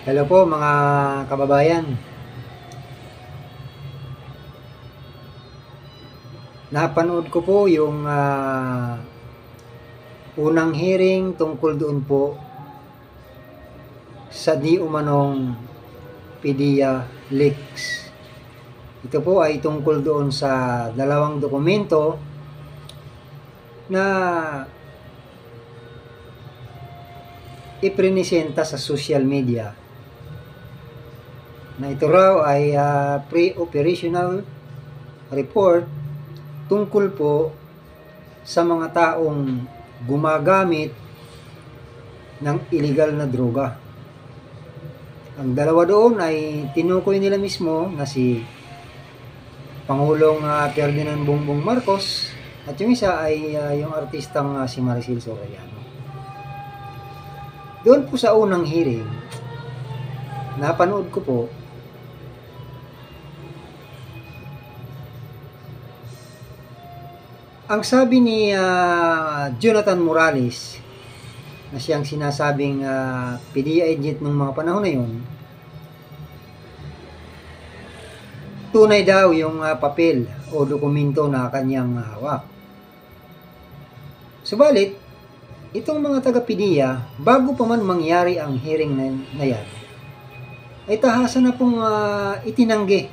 Hello po mga kababayan. Napanood ko po yung unang hearing tungkol doon po sa di umanong PDEA leaks. Ito po ay tungkol doon sa dalawang dokumento na iprinisenta sa social media. Na ito raw ay pre-operational report tungkol po sa mga taong gumagamit ng illegal na droga. Ang dalawa doon ay tinukoy nila mismo na si Pangulong Ferdinand Bongbong Marcos at yung isa ay yung artistang si Maricel Soriano. Doon po sa unang hearing, napanood ko po, ang sabi ni Jonathan Morales, na siyang sinasabing PDEA agent ng mga panahon na yun, tunay daw yung papel o dokumento na kanyang hawak. Subalit, itong mga taga-PDEA, bago pa man mangyari ang hearing na yan, ay tahasan na pong itinanggi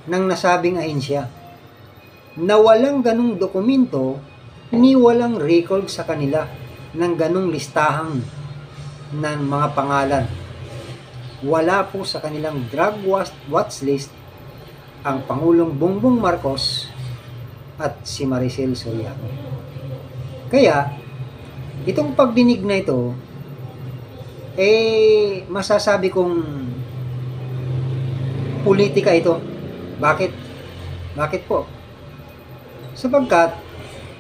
ng nasabing ahensya na walang ganung dokumento ni walang record sa kanila ng ganung listahang ng mga pangalan. Wala po sa kanilang drug watch list ang Pangulong Bongbong Marcos at si Maricel Soriano. Kaya, itong pagdinig na ito, masasabi kong politika ito. Bakit? Bakit po? Sapagkat,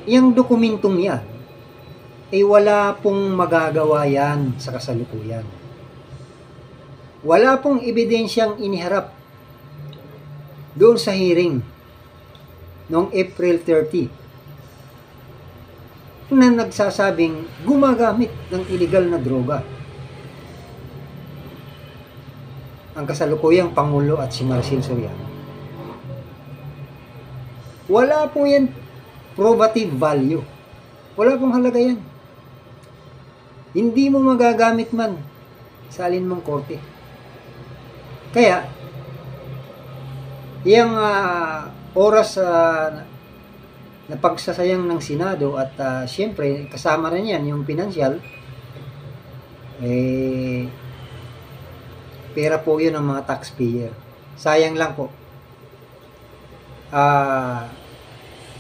yung dokumentong yan, wala pong magagawa yan sa kasalukuyan. Wala pong ebidensyang iniharap doon sa hearing noong April 30 na nagsasabing gumagamit ng illegal na droga ang kasalukuyang Pangulo at si Maricel Soriano. Wala po yan probative value. Wala pong halaga yan. Hindi mo magagamit man sa alinmang korte. Kaya, yung oras na pagsasayang ng Senado at siyempre kasama na niyan yung financial, pera po yun ng mga taxpayer. Sayang lang po.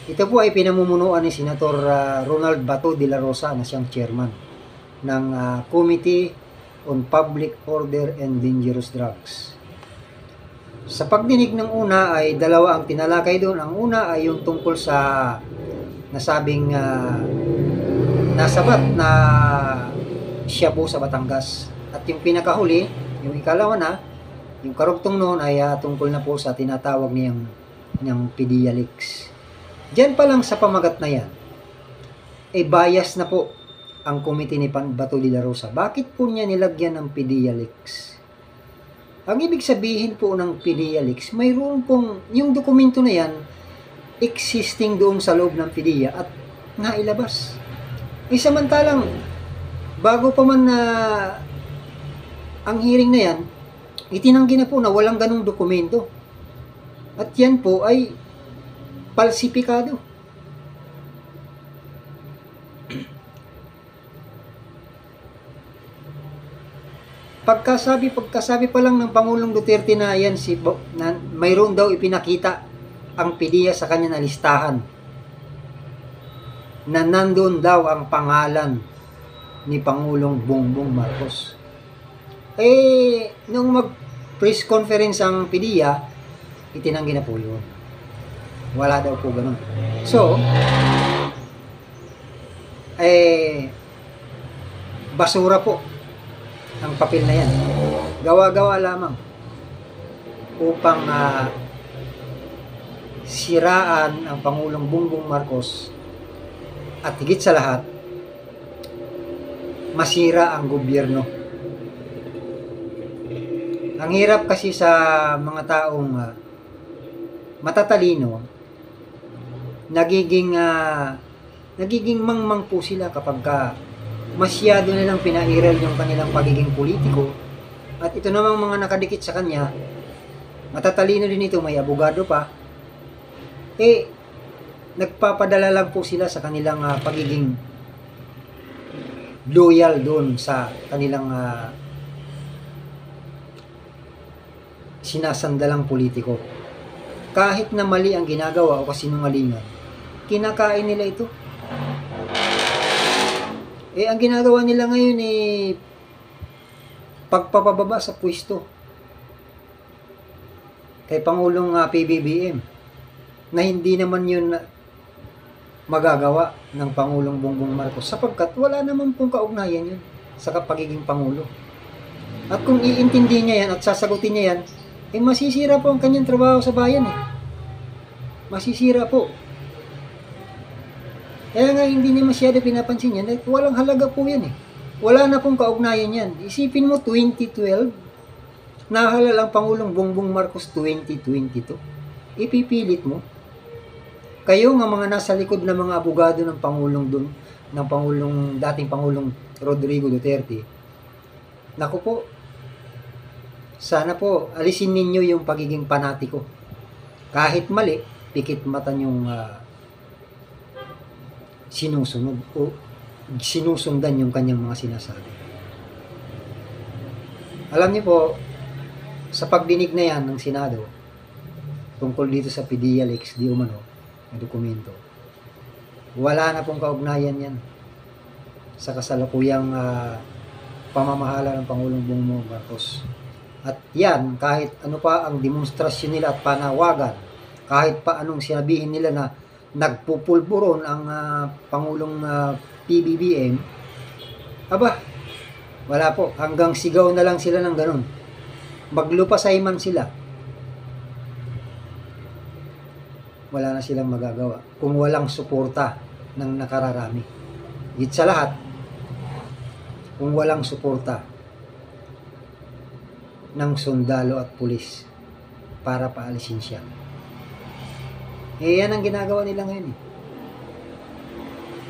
Ito po ay pinamumunuan ni Senator Ronald Bato de la Rosa na siyang chairman ng Committee on Public Order and Dangerous Drugs. Sa pagdinig ng una ay dalawa ang tinalakay doon. Ang una ay yung tungkol sa nasabing nasabat na shabu sa Batangas. At yung pinakahuli, yung ikalawa na, yung karugtong noon ay tungkol na po sa tinatawag niyang PDEA leaks. Diyan pa lang sa pamagat na yan, bias na po ang komite ni Bato de la Rosa. Bakit po niya nilagyan ng PDEA leaks? Ang ibig sabihin po ng PDEA leaks, mayroon pong yung dokumento na yan existing doon sa loob ng PDEA at nailabas. Samantalang, bago pa man ang hearing na yan, itinanggi na po na walang ganung dokumento. At yan po ay falsipikado. Pagkasabi pa lang ng Pangulong Duterte na yan na mayroon daw ipinakita ang PDEA sa kanya na listahan na nandun daw ang pangalan ni Pangulong Bongbong Marcos. Nung mag-press conference ang PDEA, itinanggi na po yun. Wala daw po ganun. So, basura po ang papel na yan. Gawa-gawa lamang upang siraan ang Pangulong Bongbong Marcos at higit sa lahat, masira ang gobyerno Ang hirap kasi sa mga taong matatalino, nagiging mangmang po sila kapag masyado nilang pinairal yung kanilang pagiging politiko. At ito namang mga nakadikit sa kanya, matatalino din ito, may abogado pa, nagpapadala lang po sila sa kanilang pagiging loyal doon sa kanilang sinasandalang politiko. Kahit na mali ang ginagawa o kasinungalingan, kinakain nila ito. Ang ginagawa nila ngayon pagpapababa sa pwesto kay Pangulong PBBM na hindi naman yun magagawa ng Pangulong Bongbong Marcos sapagkat wala naman pong kaugnayan yun sa pagiging Pangulo. At kung iintindi niya yan at sasagutin niya yan, masisira po ang kanyang trabaho sa bayan Masisira po. Kaya nga hindi niya masyado pinapansin yan dahil walang halaga po yan Wala na pong kaugnayan yan. Isipin mo 2012, nahalal ang Pangulong Bongbong Marcos 2022. Ipipilit mo. Kayo nga mga nasa likod ng mga abogado ng Pangulong doon, ng dating Pangulong Rodrigo Duterte. Naku po, sana po alisin ninyo yung pagiging panatiko. Kahit mali, pikit mata yung sinusunod o sinusundan yung kanyang mga sinasabi. Alam niyo po, sa pagdinig na yan ng Senado tungkol dito sa PDEA Leaks di umano na dokumento, wala na pong kaugnayan yan sa kasalukuyang pamamahala ng Pangulong Bongbong Marcos. At yan, kahit ano pa ang demonstrasyon nila at panawagan, kahit pa anong sinabihin nila na nagpupulburon ang Pangulong PBBM, wala po. Hanggang sigaw na lang sila ng ganun. Maglupasay man sila. Wala na silang magagawa kung walang suporta ng nakararami. Higit sa lahat, kung walang suporta ng sundalo at pulis para paalisin siya. Yan ang ginagawa nila ngayon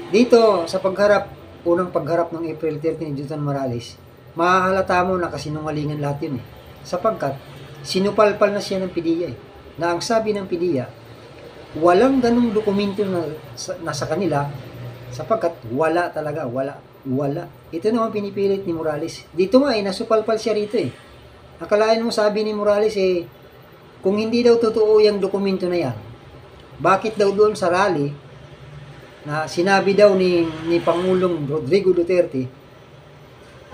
Dito, sa unang pagharap ng April 13 ni Jutan Morales, mahahalata mo na kasinungalingan lahat yun Sapagkat, sinupalpal na siya ng PDEA na ang sabi ng PDEA, walang ganung dokumento na sa kanila sapagkat wala talaga, wala. Ito naman pinipilit ni Morales. Dito nga nasupalpal siya rito Akalain mo sabi ni Morales kung hindi daw totoo yung dokumento na yan, bakit daw doon sa rally na sinabi daw ni Pangulong Rodrigo Duterte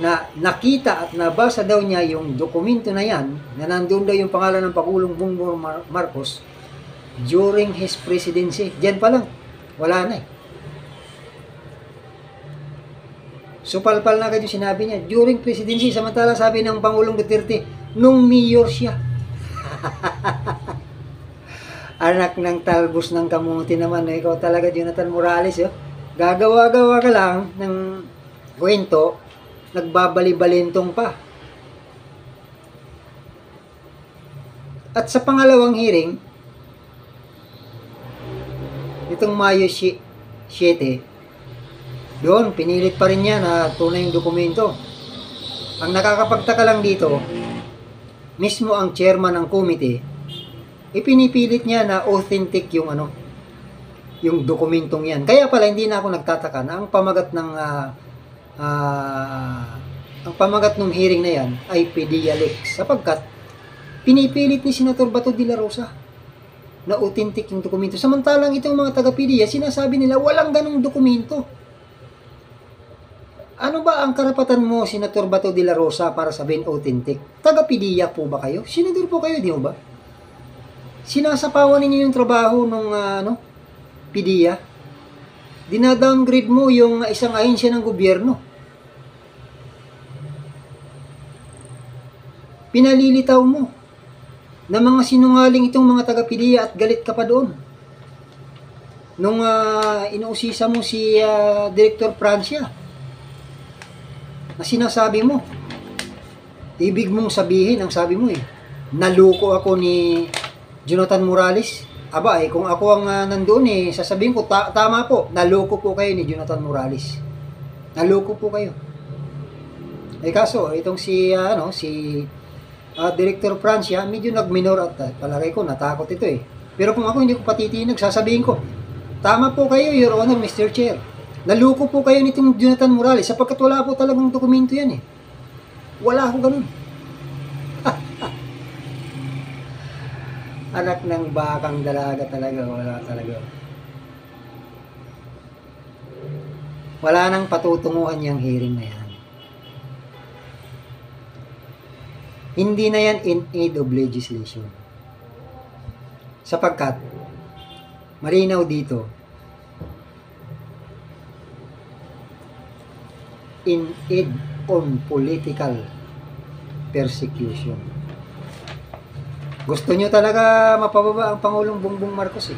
na nakita at nabasa daw niya yung dokumento na yan, na nandun daw yung pangalan ng Pangulong Bongbong Marcos during his presidency. Diyan pa lang, wala na Supalpal na kayo sinabi niya, during presidency, samantala sabi ng Pangulong Duterte, nung mayor siya. Anak ng talbos ng kamuti naman, ikaw talaga, Jonathan Morales, gagawa-gawa ka lang ng kwento, nagbabali-balintong pa. At sa pangalawang hearing, itong Mayo 7, doon, pinilit pa rin niya na tunay yung dokumento. Ang nakakapagtaka lang dito, mismo ang chairman ng committee, ipinipilit niya na authentic yung yung dokumentong yan. Kaya pala hindi na ako nagtataka na ang pamagat ng hearing na yan ay PDEA Leaks sapagkat pinipilit ni Senator Bato de la Rosa na authentic yung dokumento. Samantalang itong mga taga-PDEA sinasabi nila walang ganong dokumento. Ano ba ang karapatan mo, Senator Bato de la Rosa, para sabihin authentic? Taga-PDEA po ba kayo? Senador po kayo, di ba? Sinasapawan ninyo yung trabaho ng PDEA. Dinadowngrade mo yung isang ahensya ng gobyerno. Pinalilitaw mo na mga sinungaling itong mga taga-PDEA at galit ka pa doon. Nung inuusisa mo si Director Francia, na sinasabi mo Ibig mong sabihin, ang sabi mo naluko ako ni Jonathan Morales. Aba, kung ako ang nandoon sasabihin ko, tama po, naluko po kayo ni Jonathan Morales. Naluko po kayo. Kaso, itong si Director Francia, medyo nagminor at palagay ko, natakot ito Pero kung ako hindi ko patitinag, sasabihin ko, tama po kayo, Your Honor, Mr. Chair. Naluko po kayo nitong Jonathan Morales sapagkat wala po talagang dokumento yan Wala akong ganun. Anak ng bakang dalaga talaga, wala talaga. Wala nang patutunguhan yung hearing na yan. Hindi na yan in aid of legislation. Sapagkat, malinaw dito, in aid on political persecution. Gusto nyo talaga mapababa ang Pangulong Bongbong Marcos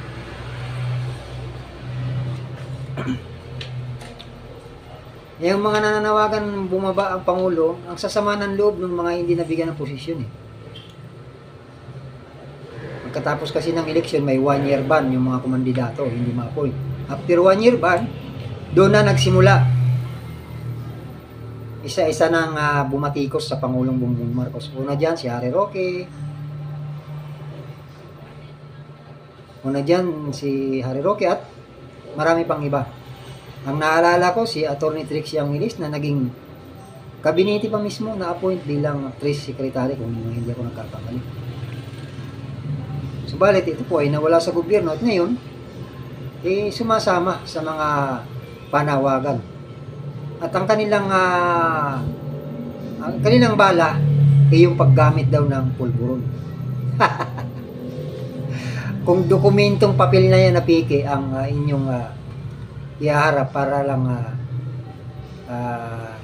Yung mga nananawagan bumaba ang Pangulo, ang sasama ng loob ng mga hindi nabigyan ng posisyon Pagkatapos kasi ng election, may 1 year ban yung mga kumandidato, hindi ma-appoint. After 1 year ban, doon na nagsimula isa-isa nang bumatikos sa Pangulong Bongbong Marcos. Una dyan, si Harry Roque. Una dyan, si Harry Roque at marami pang iba. Ang naalala ko, si Atty. Trixie Angeles na naging kabinete pa mismo na-appoint bilang Treasury Secretary kung hindi ako nagkakamali. Subalit, ito po ay nawala sa gobyerno at ngayon, sumasama sa mga panawagan. At ang kanilang bala yung paggamit daw ng pulburon. Kung dokumentong papel na yan na piki ang inyong ihaharap para lang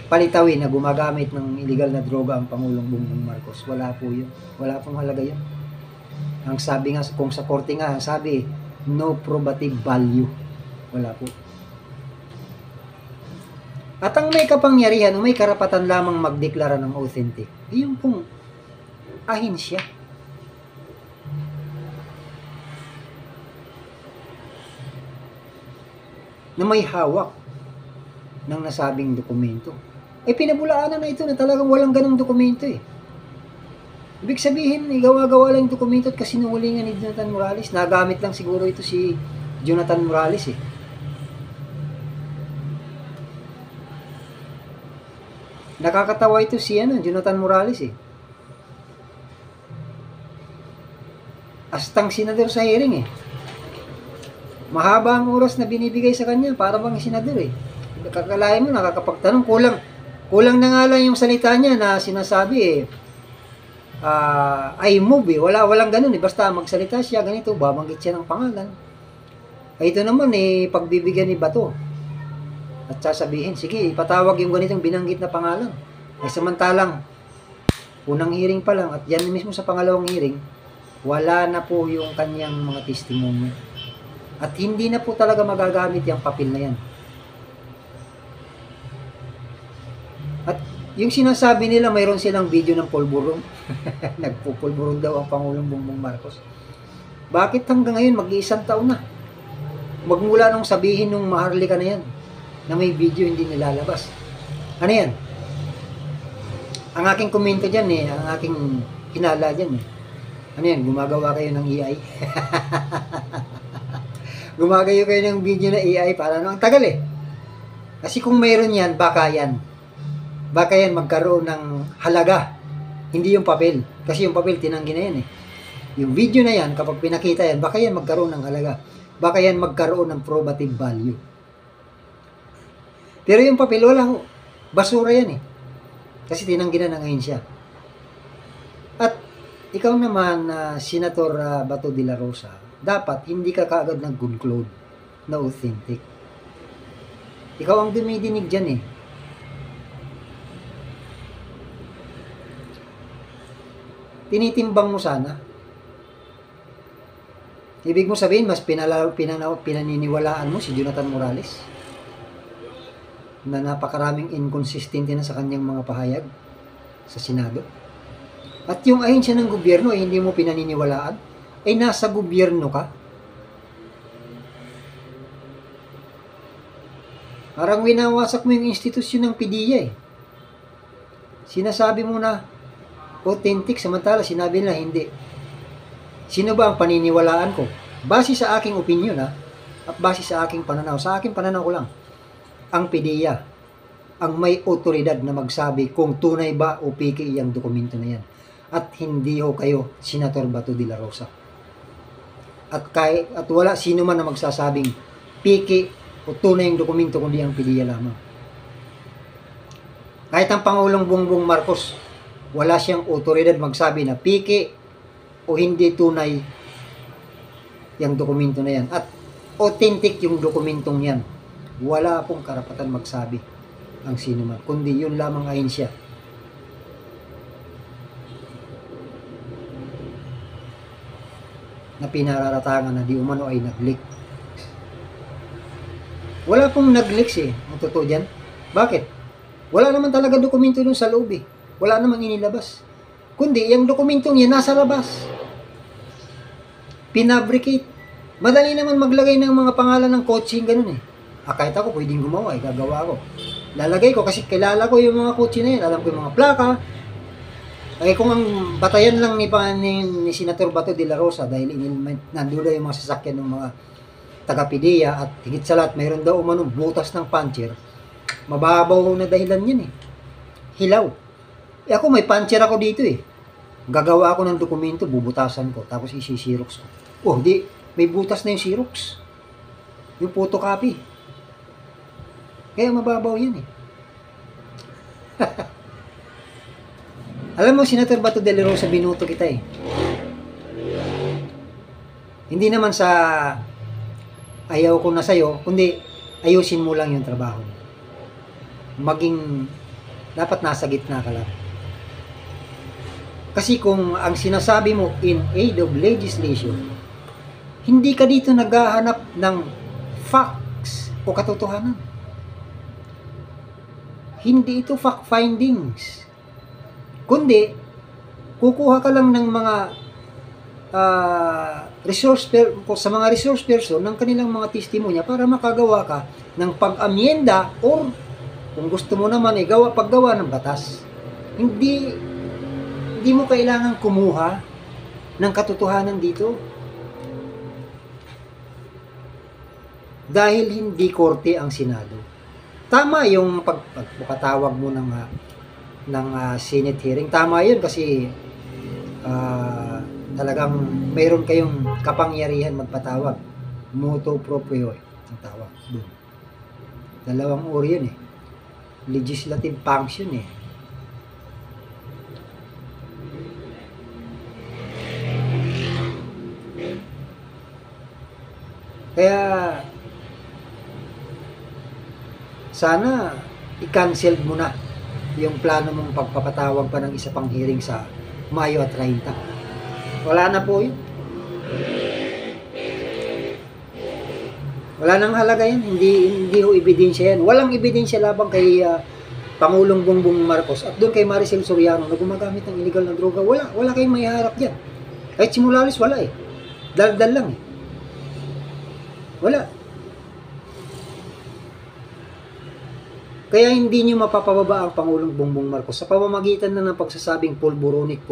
palitawin na gumagamit ng illegal na droga ang Pangulong Bongbong Marcos, wala po yun. Wala pong halaga yun. Ang sabi nga, kung sa korte nga, sabi, no probative value. Wala po. At ang may kapangyarihan o may karapatan lamang magdeklara ng authentic, yung pong ahensya. Na may hawak ng nasabing dokumento. Pinabulaanan na ito na talagang walang ganong dokumento Ibig sabihin, gawa-gawa lang yung dokumento at kasinungalingan ni Jonathan Morales. Nagamit lang siguro ito si Jonathan Morales Nakakatawa ito si Jonathan Morales Astang senador sa hearing Mahaba ang oras na binibigay sa kanya para bang senador Kakalain mo, nakakapagtanong. Kulang na nga lang yung salita niya na sinasabi I move walang ganun basta magsalita siya ganito, babanggit siya ng pangalan. Ito naman pagbibigyan ni Bato at sasabihin, sige, ipatawag yung ganitong binanggit na pangalan. Samantalang, unang hearing pa lang, at yan mismo sa pangalawang hearing, wala na po yung kanyang mga testimonya. At hindi na po talaga magagamit yung papel na yan. At yung sinasabi nila, mayroon silang video ng pulburon. Nagpupulburon daw ang Pangulong Bongbong Marcos. Bakit hanggang ngayon, mag-iisang taon na? Magmula nung sabihin nung Maharlika na yan, na may video hindi nilalabas. Ano yan? Ang aking komento dyan ang aking hinala dyan Ano yan? Gumagawa kayo ng AI? Gumagawa kayo ng video na AI para ang tagal Kasi kung mayroon yan, baka yan magkaroon ng halaga. Hindi yung papel. Kasi yung papel tinanggi na yan Yung video na yan, kapag pinakita yan, baka yan magkaroon ng halaga. Baka yan magkaroon ng probative value. Pero yung papel, wala basura yan Kasi tinanggi na ngayon siya. At ikaw naman, Senator Bato de la Rosa, dapat hindi ka kaagad nag-conclude na authentic. Ikaw ang dumidinig dyan Tinitimbang mo sana. Ibig mo sabihin, mas pinaniniwalaan mo si Jonathan Morales na napakaraming inconsistent na sa kanyang mga pahayag sa Senado. At yung ahensya ng gobyerno ay hindi mo pinaniniwalaan, ay nasa gobyerno ka. Parang winawasak mo yung institusyon ng PDEA eh. Sinasabi mo na authentic, samantala sinabi nila hindi. Sino ba ang paniniwalaan ko? Base sa aking opinion at base sa aking pananaw. Sa aking pananaw ko lang, ang PDEA ang may otoridad na magsabi kung tunay ba o piki yung dokumento na yan. At hindi ho kayo, Senator Bato de la Rosa. At wala sino man na magsasabing piki o tunay yung dokumento kundi ang PDEA lamang. Kahit ang Pangulong Bongbong Marcos, wala siyang otoridad magsabi na piki o hindi tunay yung dokumento na yan. At authentic yung dokumentong yan. Wala pong karapatan magsabi ang sino man, kundi yun lamang ahensya. Na pinararatangan na di umano ay nag-leak. Wala pong nag-leak ang totoo dyan. Bakit? Wala naman talaga dokumento dun sa loob eh. Wala namang inilabas. Kundi, yung dokumentong yan nasa labas. Pinabricate. Madali naman maglagay ng mga pangalan ng coaching, ganun eh. Kahit ako, pwedeng gumawa eh, gagawa ko. Lalagay ko kasi kilala ko yung mga coaching na yan. Alam ko yung mga plaka. Kung ang batayan lang ni Senator Bato de la Rosa dahil nandun yung mga sasakyan ng mga taga-PDEA at higit sa lahat, mayroon daw umanong butas ng puncher. Mababaw na dahilan yan eh. Hilaw. Ako may puncher ako dito eh. Gagawa ako ng dokumento, bubutasan ko, tapos isi-xerox ko. Oh, di, may butas na yung xerox. Yung photocopy. Kaya mababaw yan eh. Alam mo, Senator Bato de la Rosa, binuto kita eh. Hindi naman sa ayaw ko na sa'yo, kundi ayusin mo lang yung trabaho. Maging, dapat nasa gitna ka lang. Kasi kung ang sinasabi mo in aid of legislation, hindi ka dito naghahanap ng facts o katotohanan. Hindi ito fact findings. Kundi, kukuha ka lang ng mga sa mga resource person ng kanilang mga testimonya para makagawa ka ng pag-amyenda or kung gusto mo naman paggawa ng batas. Hindi mo kailangan kumuha ng katotohanan dito. Dahil hindi korte ang Senado. Tama yung pagpatawag mo ng Senate hearing. Tama yun kasi talagang mayroon kayong kapangyarihan magpatawag. Motu proprio ang tawag doon. Dalawang uri yun eh. Legislative function eh. Kaya sana i-cancel mo na yung plano mong pagpapatawag pa ng isa pang hearing sa Mayo at 30. Wala na po yun. Wala nang halaga yan. Hindi ho ebidensya yan. Walang ebidensya labang kay Pangulong Bongbong Marcos at doon kay Maricel Soriano na gumagamit ng illegal na droga. Wala kayong may harap dyan. Kahit simulalis, wala eh. Daldal lang eh. Wala. Kaya hindi nyo mapapababa ang Pangulong Bongbong Marcos sa pamamagitan na ng pagsasabing pulburonik.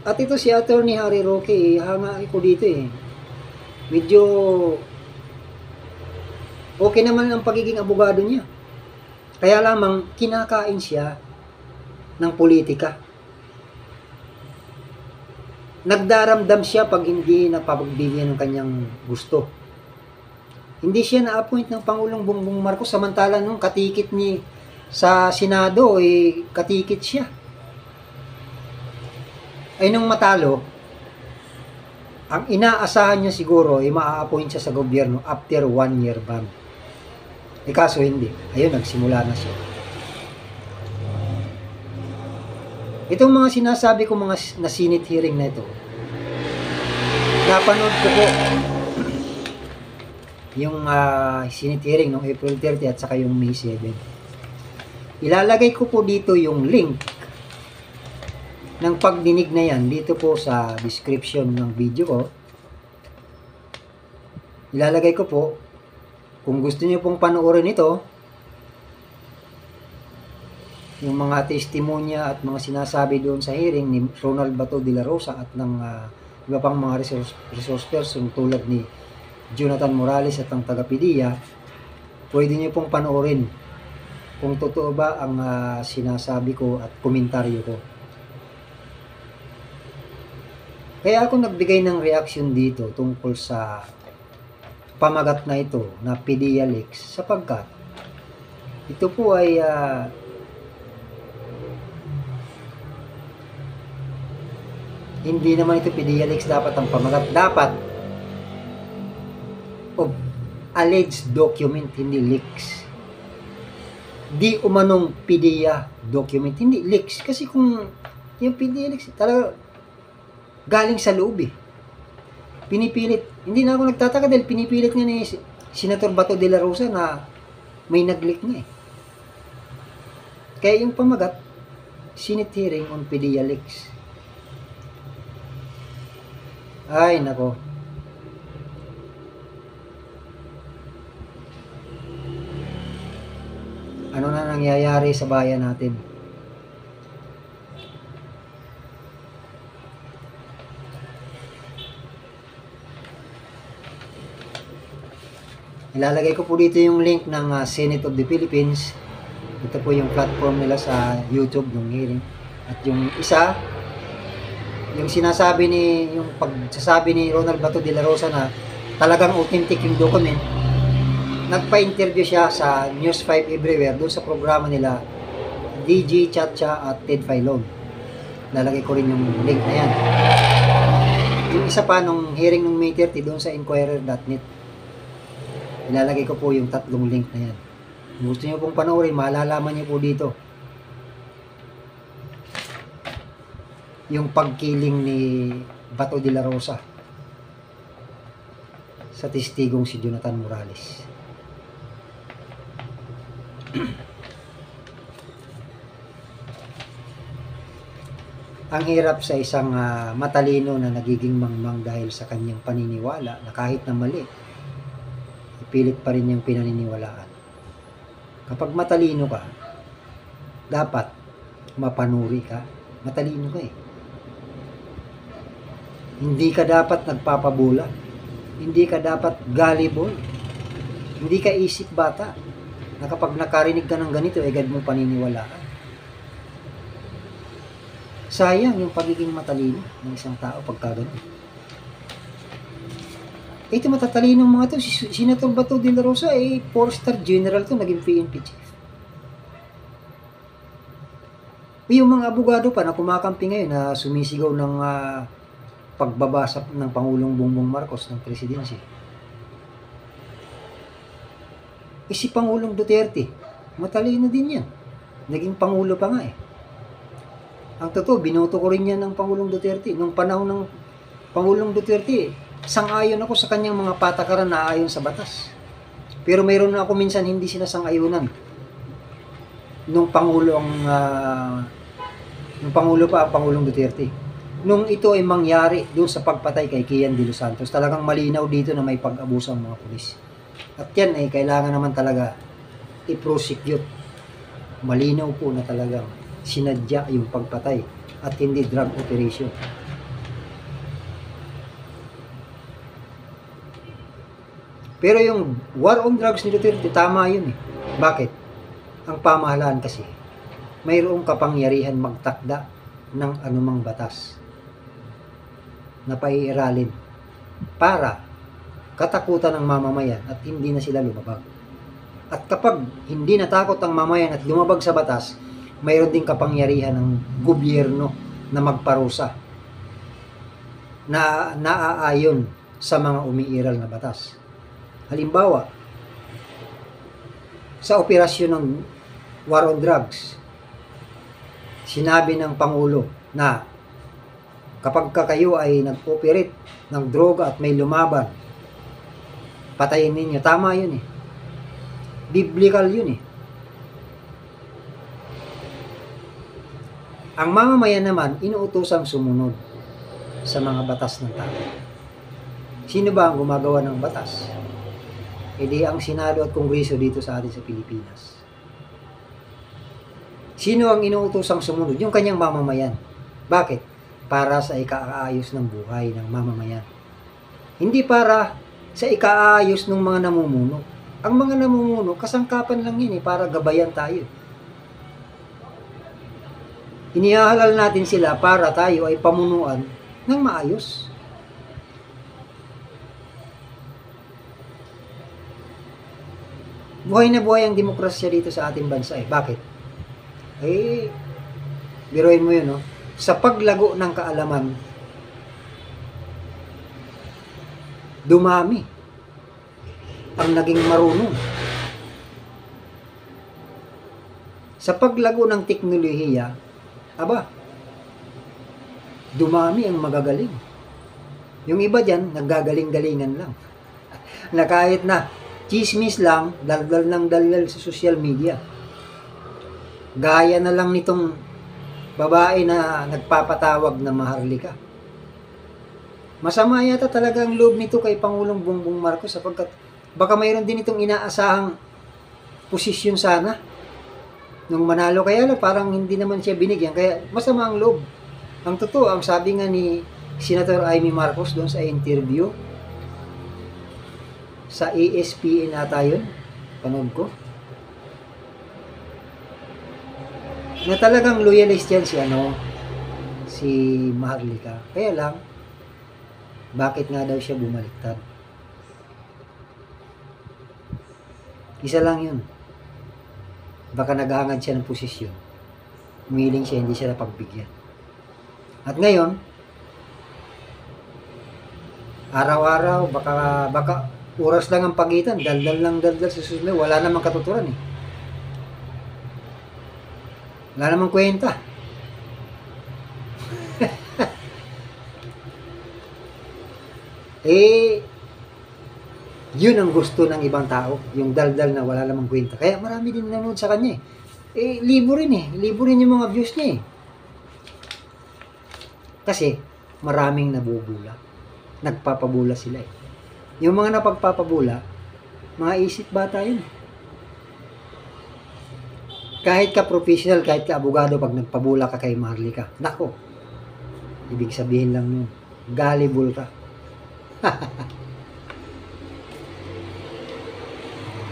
At ito si Attorney Harry Roque, hanga ko dito eh. Medyo okay naman ang pagiging abogado niya. Kaya lamang kinakain siya ng politika. Nagdaramdam siya pag hindi napapagbigyan ng kanyang gusto. Hindi siya na-appoint ng Pangulong Bongbong Marcos samantalang nung katikit ni sa Senado katikit siya. Ay nung matalo, ang inaasahan niya siguro maa-appoint siya sa gobyerno after 1 year ban. Kaso hindi. Ayun, nagsimula na siya. Itong mga sinasabi ko mga na Senate hearing na ito, napanood ko po yung Senate hearing noong April 30 at saka yung May 7. Ilalagay ko po dito yung link ng pagdinig na yan dito po sa description ng video ko. Ilalagay ko po. Kung gusto niyo pong panoorin ito, yung mga testimonya at mga sinasabi doon sa hearing ni Ronald Bato de la Rosa at ng iba pang mga resource person tulad ni Jonathan Morales at ang taga-PDEA, pwede niyo pong panoorin kung totoo ba ang sinasabi ko at komentaryo ko. Kaya ako nagbigay ng reaction dito tungkol sa pamagat na ito na PDEA leaks sapagkat ito po ay hindi naman ito PDEA leaks dapat ang pamagat. Dapat alleged document, hindi leaks. Di umanong PDEA document, hindi leaks. Kasi kung yung PDEA leaks, talaga galing sa loob eh. Pinipilit. Hindi na ako nagtataka dahil pinipilit nga ni Senator Bato de la Rosa na may nag-leak nga eh. Kaya yung pamagat, Senate hearing on PDEA leaks. Ay, nako. Ano na nangyayari sa bayan natin? Ilalagay ko po dito yung link ng Senate of the Philippines. Ito po yung platform nila sa YouTube ng hearing. At yung isa, yung sinasabi yung pagsasabi ni Ronald Bato de la Rosa na talagang authentic yung document, nagpa-interview siya sa News 5 Everywhere doon sa programa nila DG Chacha at Ted Filon. Lalagay ko rin yung link na yan. Yung isa pa nung hearing ng May 30 doon sa Inquirer.net. Ilalagay ko po yung tatlong link na yan. Kung gusto niyo pong panoorin, malalaman niyo po dito yung pagkiling ni Bato de la Rosa sa testigong si Jonathan Morales. Ang hirap sa isang matalino na nagiging mangmang dahil sa kanyang paniniwala na kahit na mali, ipilit pa rin niyang pinaniniwalaan. Kapag matalino ka, dapat mapanuri ka. Matalino ka eh. Hindi ka dapat nagpapabula. Hindi ka dapat gullible. Hindi ka isip bata na kapag nakarinig ka ng ganito, agad mo paniniwalaan. Sayang yung pagiging matalino ng isang tao pagka ganun. Ito matatalinong mga to, si Senator Bato de la Rosa ay 4-star general to, naging PNP chief. Yung mga abogado pa na kumakampi ngayon na sumisigaw ng pagbabasa ng Pangulong Bongbong Marcos ng presidency. Si Pangulong Duterte, matalino din yan. Naging Pangulo pa nga eh. Ang totoo, binoto ko rin yan ng Pangulong Duterte. Nung panahon ng Pangulong Duterte, sang-ayon ako sa kanyang mga patakaran na ayon sa batas. Pero mayroon na ako minsan hindi sinasang-ayunan. Nung Pangulo pa ang Pangulong Duterte. Nung ito ay mangyari doon sa pagpatay kay Kian de los Santos, talagang malinaw dito na may pag-abuso ang mga pulis. At yan ay kailangan naman talaga i-prosecute. Malinaw po na talagang sinadya yung pagpatay at hindi drug operation. Pero yung war on drugs ni Duterte, tama yun eh. Bakit? Ang pamahalaan kasi, mayroong kapangyarihan magtakda ng anumang batas na paiiralin para katakutan ng mamamayan at hindi na sila lumabag. At kapag hindi natakot ang mamayan at lumabag sa batas, mayroon ding kapangyarihan ng gobyerno na magparusa na naaayon sa mga umiiral na batas. Halimbawa, sa operasyon ng war on drugs, sinabi ng Pangulo na kapag kayo ay nag-operate ng droga at may lumaban, patayin ninyo. Tama yun eh. Biblical yun eh. Ang mamamayan naman, inuutosang sumunod sa mga batas ng tao. Sino ba ang gumagawa ng batas? E di ang Senado at Kongreso dito sa atin sa Pilipinas. Sino ang inuutosang sumunod? Yung kanyang mamamayan. Bakit? Para sa ikaayos ng buhay ng mamamayan. Hindi para sa ikaayos ng mga namumuno. Ang mga namumuno, kasangkapan lang yun para gabayan tayo. Inihahalal natin sila para tayo ay pamunuan ng maayos. Buhay na buhay ang demokrasya dito sa ating bansa Bakit? Biruin mo yun, no? Sa paglago ng kaalaman, dumami ang naging marunong. Sa paglago ng teknolohiya, dumami ang magagaling. Yung iba dyan, naggagaling-galingan lang. Na kahit na chismis lang, daldal ng daldal sa social media. Gaya na lang nitong babae na nagpapatawag na Maharlika. Masama yata talaga ang loob nito kay Pangulong Bongbong Marcos sapagkat baka mayroon din itong inaasahang posisyon sana nung manalo, kaya lang parang hindi naman siya binigyan, kaya masama ang loob. Ang totoo, ang sabi nga ni Senator Amy Marcos doon sa interview sa ESPN ata yun, panood ko, na talagang loyalist yan si Maharlika. Kaya lang, bakit nga daw siya bumaliktad? Isa lang yun. Baka naghahangad siya ng posisyon. Umiling siya, hindi siya napagbigyan. At ngayon, araw-araw, baka oras lang ang pagitan, daldal sa susunod, wala namang katuturan Wala namang kwenta. Yun ang gusto ng ibang tao, yung daldal na wala namang kwenta. Kaya marami din nanonood sa kanya libo rin libo rin yung mga views niya Kasi maraming nabubula. Nagpapabula sila Yung mga napagpapabula, mga isip bata yun Kahit ka professional, kahit ka abogado, pag nagpabula ka kay Maharlika, nako, ibig sabihin lang nun, gullible ka.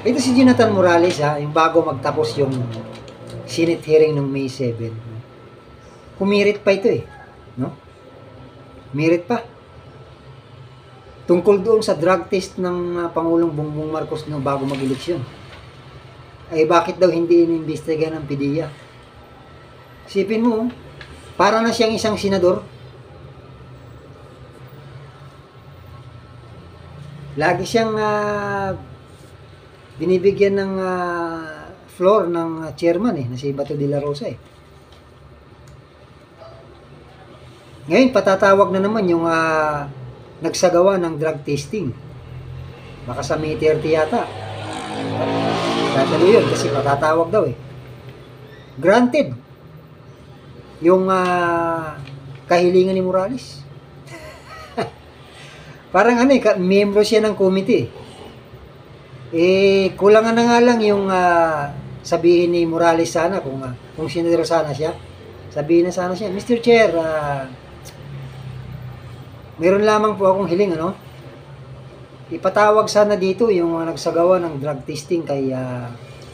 Ito si Jonathan Morales yung bago magtapos yung Senate hearing ng May 7. Kumirit pa ito no? Mirit pa. Tungkol doon sa drug test ng Pangulong Bongbong Marcos no bago mag-eleksyon. Bakit daw hindi inimbestiga ng PDEA? Isipin mo, para na siyang isang senador. Lagi siyang binibigyan ng floor ng chairman na si Bato de la Rosa Ngayon, patatawag na naman yung nagsagawa ng drug testing. Baka sa May 30 yata. Dadalo yun kasi patatawag daw Granted. Yung kahilingan ni Morales. Parang miyembro siya ng committee. Kulangan na nga lang yung sabihin ni Morales sana kung senador sana siya. Sabihin na sana siya, Mr. Chair, meron lamang po akong hiling, ipatawag sana dito yung mga nagsagawa ng drug testing kay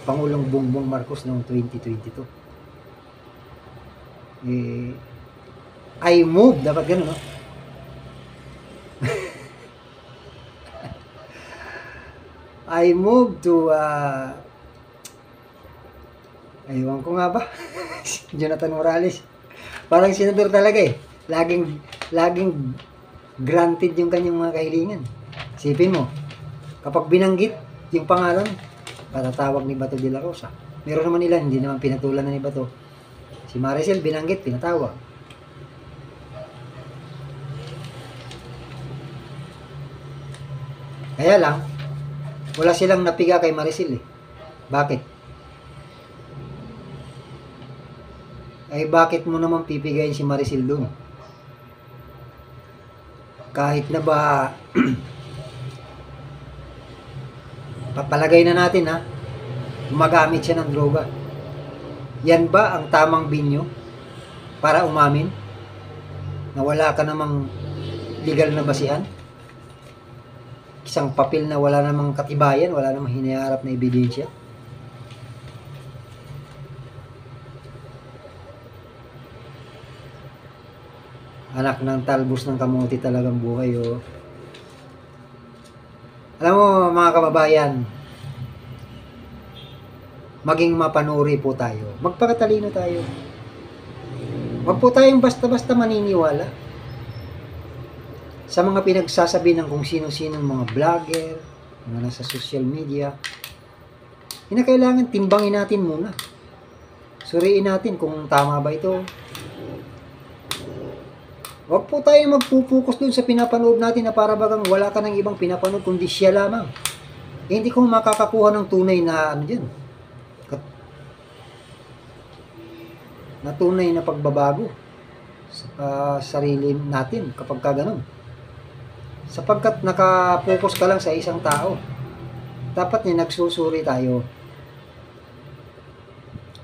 Pangulong Bongbong Marcos noong 2022. I move, dapat ganun, I move to aywan ko nga ba? Jonathan Morales. Parang senador talaga Laging granted yung kanyang mga kahilingan. Isipin mo, kapag binanggit yung pangalan, patatawag ni Bato de la Rosa. Meron naman ilan, hindi naman pinatulan na ni Bato. Si Maricel binanggit, pinatawag. Kaya lang, wala silang napiga kay Maricel Bakit? Ay bakit mo naman pipigayin si Maricel dun? Kahit na ba papalagay na natin ha, gumagamit siya ng droga. Yan ba ang tamang binyo para umamin na wala ka namang legal na basihan? Isang papel na wala namang katibayan, wala namang hinaharap na ebidensya. Anak ng talbos ng kamote talagang buhay, oh. Alam mo mga kababayan, maging mapanuri po tayo. Magpakatalino tayo. Huwag po tayong basta-basta maniniwala sa mga pinagsasabi ng kung sino-sino mga vlogger, mga nasa social media. Kailangan timbangin natin muna. Suriin natin kung tama ba ito. Huwag po tayong magpupukus dun sa pinapanood natin na para bagang wala ka ng ibang pinapanood kundi siya lamang. Hindi ko makakakuha ng tunay na dyan. Na tunay na pagbabago sa sarili natin kapag ka ganun. Sapagkat nakapokus ka lang sa isang tao. Dapat niya nagsusuri tayo.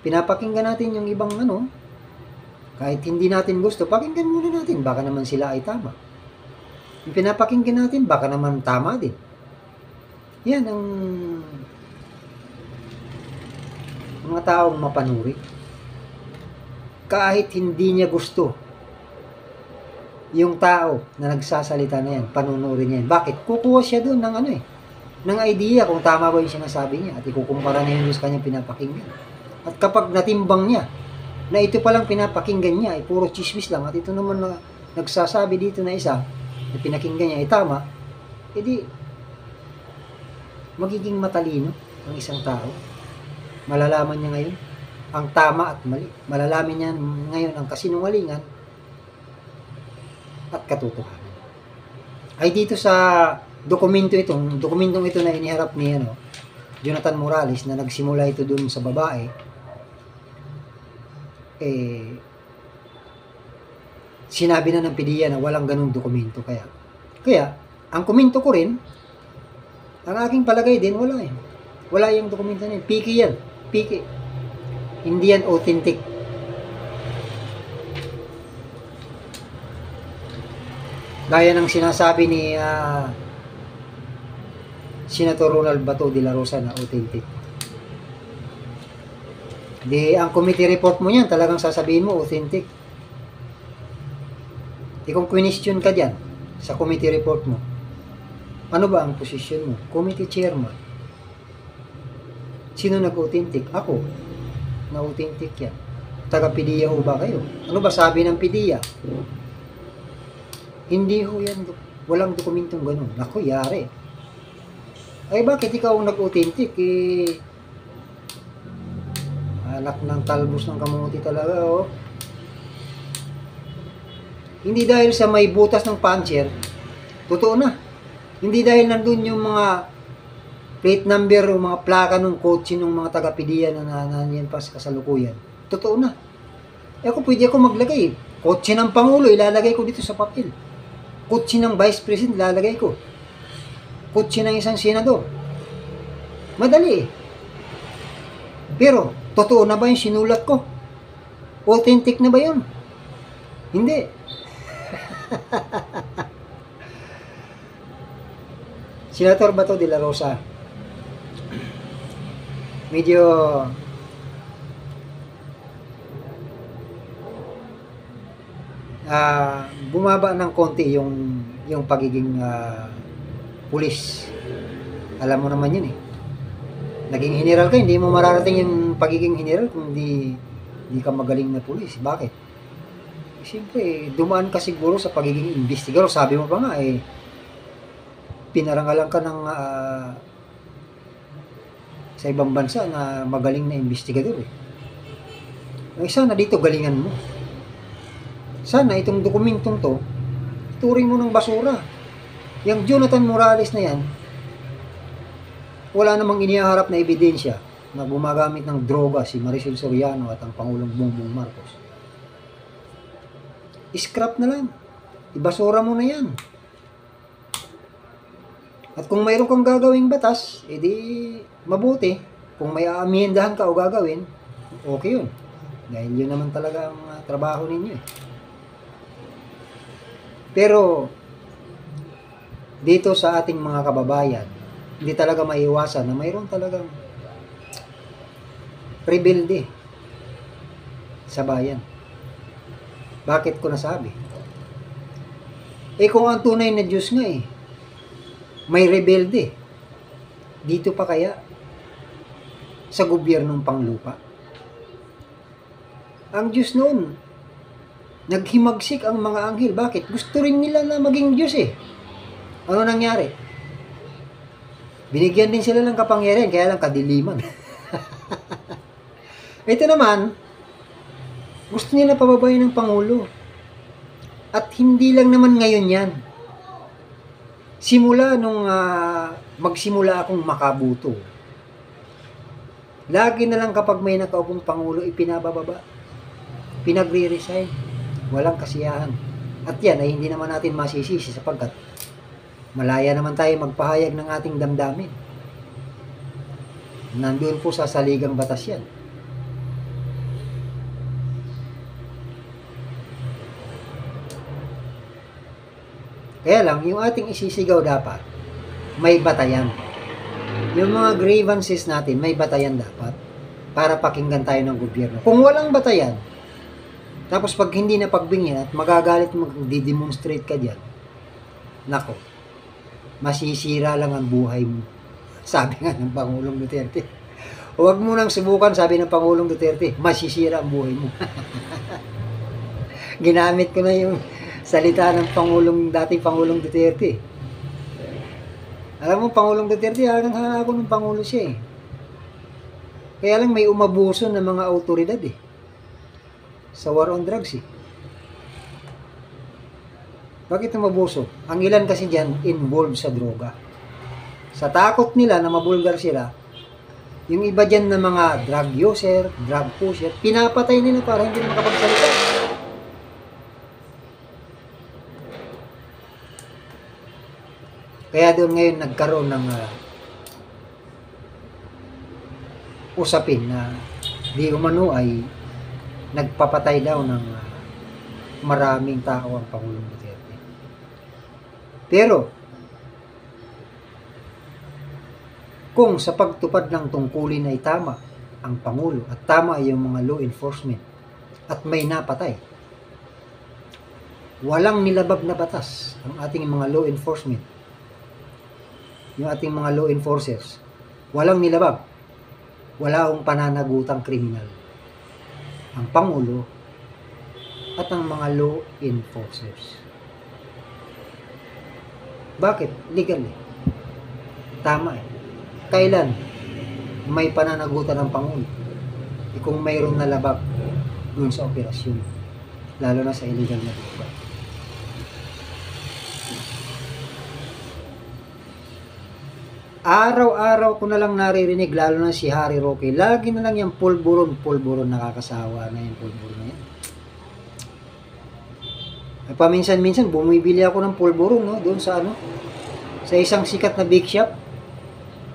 Pinapakinggan natin yung ibang kahit hindi natin gusto, pakinggan muna natin. Baka naman sila ay tama. Yung pinapakinggan natin, baka naman tama din. Yan ang mga taong mapanuri. Kahit hindi niya gusto yung tao na nagsasalita na yan, panunurin niya yan. Bakit? Kukuha siya doon ng ng idea kung tama ba yung sinasabi niya at ikukumpara niya yung sa kanyang pinapakinggan. At kapag natimbang niya na ito palang pinapakinggan niya ay puro chismis lang at ito naman na nagsasabi dito na isa na pinakinggan niya ay tama, edi magiging matalino ang isang tao. Malalaman niya ngayon ang tama at mali. Malalaman niya ngayon ang kasinungalingan at katotohanan. Ay dito sa dokumentong ito na iniharap ni Jonathan Morales na nagsimula ito dun sa babae, sinabi na ng PDEA na walang ganung dokumento. Kaya ang komento ko rin, ang aking palagay din, wala yung dokumento na yun. Piki yan. Piki. Hindi yan authentic. Gaya ng sinasabi ni Senator Ronald Bato de la Rosa na authentic. Ang committee report mo yan, talagang sasabihin mo, authentic. Kung question ka dyan, sa committee report mo, ano ba ang posisyon mo? Committee chairman. Sino nag-authentic? Ako. Na-authentic yan. Taga-PDEA ho ba kayo? Ano ba sabi ng PDEA? Hindi ho yan. Walang dokumentong ganun. Ako, yari. Ay, bakit ikaw nag-authentic? Anak ng talbos ng kamote talaga, oh. Hindi dahil sa may butas ng puncher, totoo na. Hindi dahil nandun yung mga plate number o mga plaka ng kotse ng mga taga-PDEA na nanyan pa sa kasalukuyan. Totoo na. Pwede ako maglagay. Kotse ng Pangulo, ilalagay ko dito sa papel. Kotse ng Vice President, ilalagay ko. Kotse ng isang senador. Madali. Pero, totoo na ba yung sinulat ko? Authentic na ba yun? Hindi. Senator Bato de la Rosa, medyo bumaba ng konti yung pagiging pulis. Alam mo naman yun naging general ka, hindi mo mararating yung pagiging general kung di ka magaling na pulis. Bakit? Siyempre, dumaan ka siguro sa pagiging investigador. Sabi mo pa nga, pinarangalan ka ng sa ibang bansa na magaling na investigador. Sana dito galingan mo. Sana itong dokumentong to, turing mo ng basura. Yung Jonathan Morales na yan, wala namang inihaharap na ebidensya na gumagamit ng droga si Maricel Soriano at ang Pangulong Bongbong Marcos. scrap na lang. Ibasura mo na yan. At kung mayroon kang gagawing batas, edi mabuti. Kung may aamihendahan ka o gagawin, okay yun. Dahil yun naman talaga ang trabaho ninyo eh. Pero, dito sa ating mga kababayan, hindi talaga maiwasan na mayroon talagang rebelde sa bayan. Bakit ko nasabi? Kung ang tunay na Diyos nga may rebelde. Dito pa kaya sa gobyernong panglupa? Ang Diyos noon, naghimagsik ang mga anghel. Bakit? Gusto rin nila na maging Diyos Ano nangyari? Binigyan din sila ng kapangyarihan, kaya lang kadiliman. Ito naman, gusto nila pababayin ng Pangulo. At hindi lang naman ngayon yan. Simula nung magsimula akong makabuto, lagi na lang kapag may nakaupong Pangulo, ipinabababa. Pinagre-resign. Walang kasiyahan. At yan ay hindi naman natin masisisi sapagkat malaya naman tayo magpahayag ng ating damdamin. Nandun po sa saligang batas yan. Kaya lang, yung ating isisigaw dapat, may batayan. Yung mga grievances natin, may batayan dapat para pakinggan tayo ng gobyerno. Kung walang batayan, tapos pag hindi na pagbingin at magagalit, magdi-demonstrate ka dyan, nako, masisira lang ang buhay mo. Sabi nga ng Pangulong Duterte. Huwag mo nang subukan, sabi ng Pangulong Duterte, masisira ang buhay mo. Ginamit ko na yung salita ng dating Pangulong Duterte. Alam mo, Pangulong Duterte, hangang-hanga ako ng Pangulo siya Kaya lang may umabuso ng mga autoridad sa war on drugs Bakit umabuso? Ang ilan kasi dyan involved sa droga. Sa takot nila na mabulgar sila, yung iba dyan na mga drug user, drug pusher, pinapatay nila para hindi makapagsalita. Kaya doon ngayon nagkaroon ng usapin na di umano ay nagpapatay daw ng maraming tao ang Pangulong Duterte. Pero, kung sa pagtupad ng tungkulin ay tama ang Pangulo at tama yung mga law enforcement at may napatay, walang nilabag na batas ang ating mga law enforcement, yung ating mga law enforcers, walang nilabag, wala akong pananagutang kriminal ang Pangulo at ang mga law enforcers. Bakit? Legal Tama Kailan may pananagutan ng Pangulo? Kung mayroong nalabag dun sa operasyon, lalo na sa illegal na droga. Araw-araw ko na lang naririnig, lalo na si Harry Roque, lagi na lang yung pulburon, nakakasawa na yung pulburon na yan. Paminsan-minsan bumibili ako ng pulburon doon sa sa isang sikat na bake shop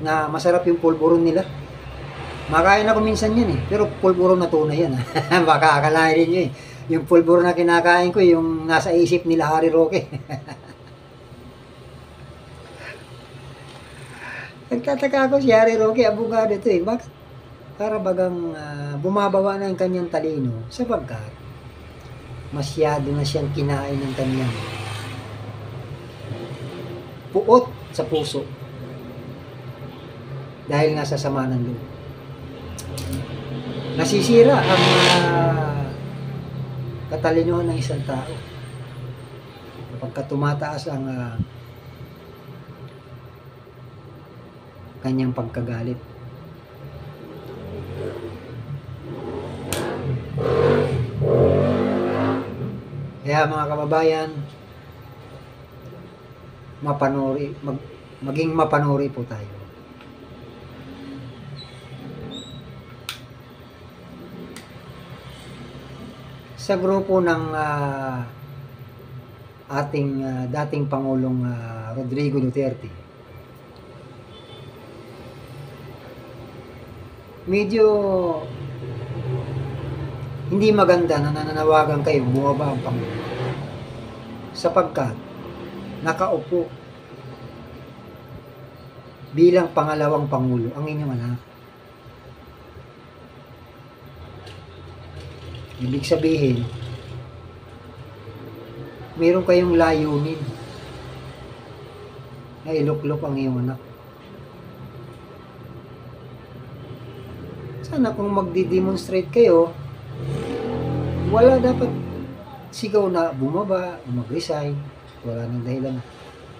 na masarap yung pulburon nila. Makain ako minsan yan pero pulburon na tunay yan baka akalain niyo yung pulburon na kinakain ko yung nasa isip nila Harry Roque. Nagtataka ako si Harry Roque, abogado ito Bakit? Para bagang bumababa na ang kanyang talino sapagkat masyado na siyang kinain ng kanyang puot sa puso dahil nasa sama ng loob. Nasisira ang katalinohan ng isang tao kapag tumataas ang kanyang pagkagalit. Kaya mga kababayan, maging mapanuri po tayo. Sa grupo ng ating dating Pangulong Rodrigo Duterte. Medyo hindi maganda na nananawagan kayo bumaba ang Pangulo, sapagkat nakaupo bilang pangalawang Pangulo ang inyong anak. Ibig sabihin, meron kayong layunin na iluklok ang iyong anak. Sana kung magdi-demonstrate kayo, wala dapat sigaw na bumaba o mag-resign. Wala nang dahilan.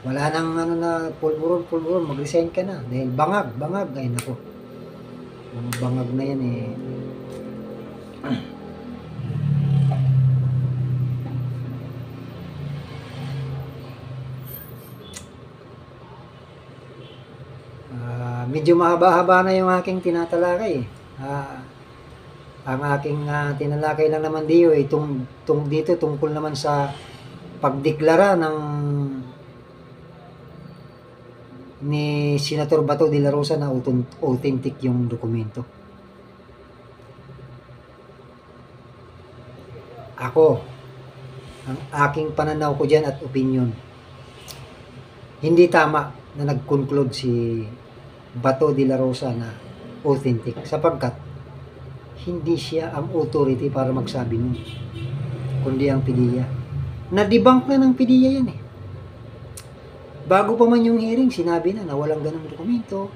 Wala nang na pulburon, mag-resign ka na. Dahil bangag. Ay nako. Bangag na yan eh. Medyo mahaba-haba na yung aking tinatalakay. Ang aking tinalakay lang naman dito dito tungkol naman sa pagdeklara ni Senator Bato de la Rosa na authentic yung dokumento. Ako, ang aking pananaw ko dyan at opinion, hindi tama na nag-conclude si Bato de la Rosa na authentic, sapagkat hindi siya ang authority para magsabi nun, kundi ang PDEA. Na-debunk na ng PDEA yan eh. Bago pa man yung hearing, sinabi na walang ganung dokumento,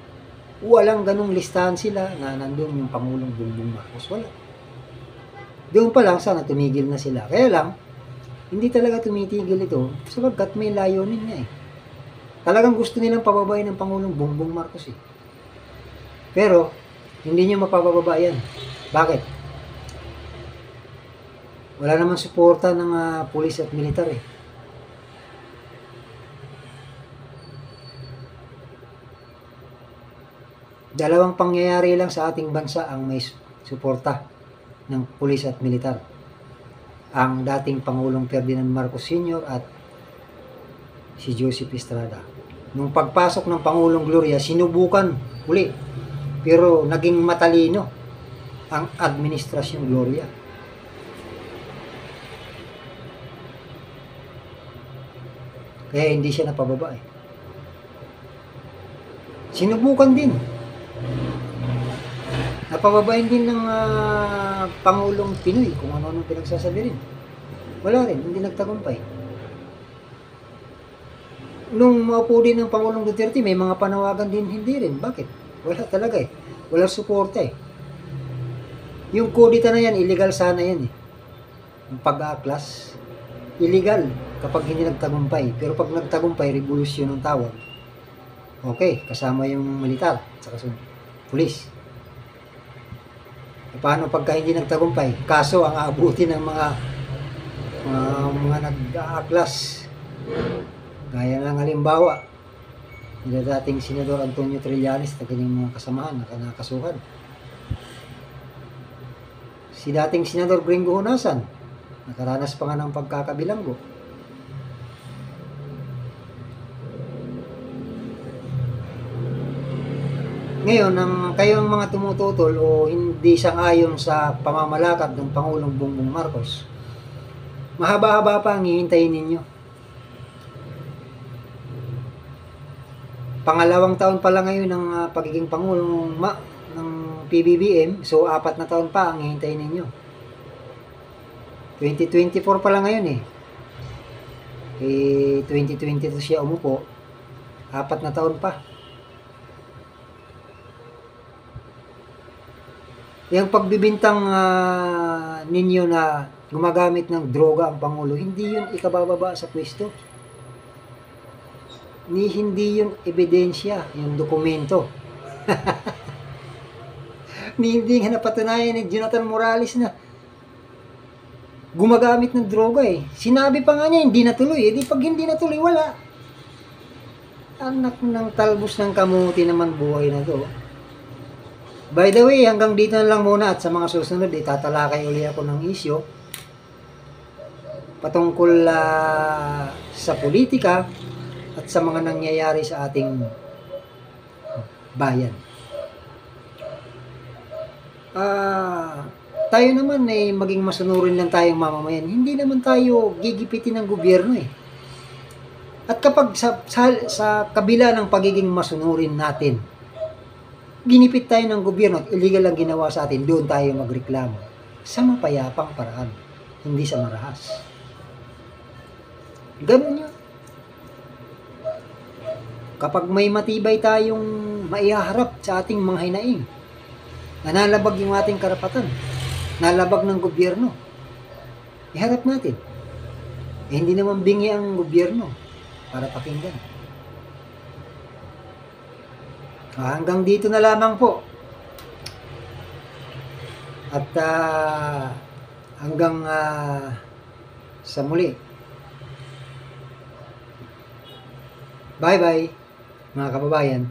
walang ganung listahan sila na nandun yung Pangulong Bongbong Marcos. Wala. Doon pa lang sana tumigil na sila. Kaya lang, hindi talaga tumitigil ito sapagkat may layunin nga eh. Talagang gusto nilang pababain ng Pangulong Bongbong Marcos eh. Pero, hindi nyo mapapababa yan. Bakit? Wala namang suporta ng pulis at militar eh. Dalawang pangyayari lang sa ating bansa ang may suporta ng pulis at militar. Ang dating Pangulong Ferdinand Marcos Sr. at si Joseph Estrada. Nung pagpasok ng Pangulong Gloria, sinubukan uli. Pero naging matalino ang administrasyong Gloria. Kaya hindi siya napababa eh. Sinubukan din. Napababain din ng Pangulong Pinoy kung ano-anong pinagsasabi rin. Wala rin, hindi nagtagumpay. Nung maupo din ng Pangulong Duterte, may mga panawagan din, hindi rin. Bakit? Wala talaga eh. Wala suporta eh. Yung kudita na yan, illegal sana yan eh. Yung pag-aaklas, illegal kapag hindi nagtagumpay. Pero pag nagtagumpay, revolusyon ang tawag. Okay, kasama yung militar, saka pulis. Paano pagka hindi nagtagumpay? Kaso ang aabuti ng mga nag-aaklas. Gaya ng halimbawa, nila dating Senador Antonio Trillanes na kanyang mga kasamahan na nakasuhan. Si dating Senador Gringo Honasan, nakaranas pa nga ng pagkakabilanggo. Ngayon, kayong mga tumututol o hindi sang-ayon sa pamamalakad ng Pangulong Bongbong Marcos, mahaba-haba pa ang hihintayin ninyo. Pangalawang taon pa lang ngayon ng pagiging Pangulong ng PBBM, so 4 na taon pa ang hihintayin ninyo. 2024 pa lang ngayon eh. 2022 siya umupo, 4 na taon pa. Yung pagbibintang ninyo na gumagamit ng droga ang Pangulo, hindi yun ikabababa sa pwesto. Hindi yun ebidensya, yung dokumento. Hindi nga napatunayan ni Jonathan Morales na gumagamit ng droga eh. Sinabi pa nga niya, hindi natuloy. Eh, di pag hindi natuloy, wala. Anak ng talbos ng kamuti naman buhay na to. By the way, hanggang dito na lang muna at sa mga susunod, tatalakay uli ako ng isyo patungkol sa politika at sa mga nangyayari sa ating bayan. Tayo naman maging masunurin lang tayong mamamayan. Hindi naman tayo gigipitin ng gobyerno At kapag sa kabila ng pagiging masunurin natin, ginipit tayo ng gobyerno at illegal ang ginawa sa atin, doon tayo magreklamo. Sa mapayapang paraan, hindi sa marahas. Ganun yun. Kapag may matibay tayong maiharap sa ating mga hinaing, nanalabag yung ating karapatan, nalabag ng gobyerno, iharap natin. Hindi naman bingi ang gobyerno para pakinggan. Hanggang dito na lamang po. At hanggang sa muli. Bye-bye, mga kababayan.